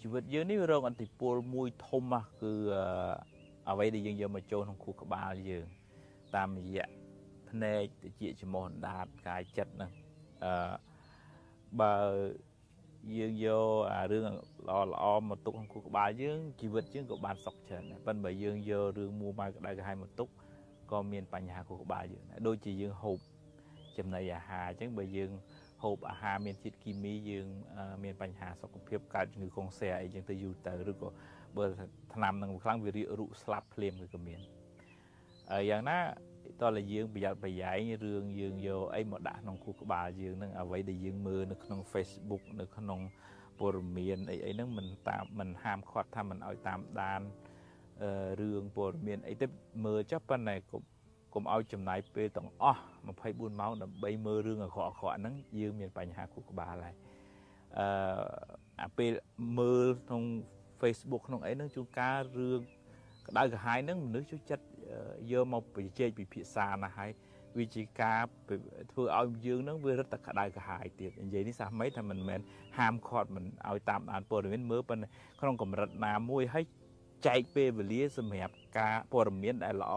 ชีวิตយើងនេះរងអតិពលមួយធំគឺអ្វីដែលយើងយកមកចូលក្នុងខួរក្បាលយើងតាមរយៈភ្នែកតិចច្រមុះអណ្ដាតកាយចិត្តហ្នឹងបើយើងយករឿងល្អមកទុកក្នុងខួរក្បាលយើងជីវិតយើងក៏បានសុខច្រើនដែរប៉ុន្តែបើយើងយករឿងមួម៉ៅក្តៅក្រហាយមកទុកក៏មានបញ្ហាខួរក្បាលយើងដែរដូចជាយើងហូបចំណីអាហារអញ្ចឹងបើយើងហូបអាហារមានជាតិគីមីយើងមានបញ្ហាសុខភាពកើតជំងឺកុងសែអីចឹងទៅយូរទៅឬក៏បើថ្នាំនឹងខ្លាំងវារាករូបស្លាប់ភ្លាមក៏មានយ៉ាងណាតើយើងប្រយ័ត្នប្រយែងរឿងយើងយកអីមកដាក់ក្នុងខួរក្បាលយើងនឹងអ្វីដែលយើងមើលនៅក្នុង Facebook នៅក្នុងព័ត៌មានអីហ្នឹងមិនហាមឃាត់ថាមិនឲ្យតាមដានរឿងព័ត៌មានអីទៅមើលចុះប៉ុន្តែកុំឲ្យចំណាយពេលទាំងអស់24ម៉ោងដើម្បីមើលរឿងអាក្រក់ហ្នឹងយើងមានបញ្ហាខួរក្បាលហើយអាពេលមើលក្នុង Facebook ក្នុងអីហ្នឹងជួនកាលរឿងក្តៅក្រហាយហ្នឹងមនុស្សចូលចិត្តយកមកបច្ចេកពិភាក្សាណាស់ហើយវាជាការធ្វើឲ្យយើងហ្នឹងវារឹតតែក្តៅក្រហាយទៀតនិយាយនេះសាសមីថាមិនមែនហាមឃាត់មិនឲ្យតាមដានព័ត៌មានមើលប៉ុន្តែក្នុងកម្រិតណាមួយហើយចែកពេលវេលាសម្រាប់ការព័ត៌មានដែលល្អ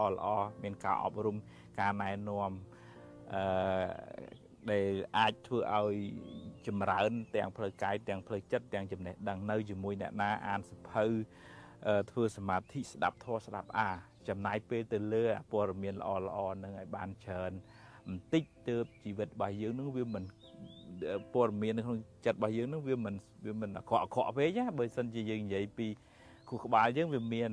មានការអប់រំការណែនាំដែលអាចធ្វើឲ្យចម្រើនទាំងផ្លូវកាយទាំងផ្លូវចិត្តទាំងចំណេះដឹងនៅជាមួយអ្នកណាអានសភៅធ្វើសមាធិស្ដាប់ធម៌ស្ដាប់ចំណាយពេលទៅលើព័ត៌មានល្អនឹងឲ្យបានច្រើនបន្តិចទៅជីវិតរបស់យើងនឹងវាមិនព័ត៌មាននៅក្នុងចិត្តរបស់យើងនឹងវាមិនអាក្រក់ពេកណាបើមិនជាយើងនិយាយពីខួរក្បាលយើងវាមាន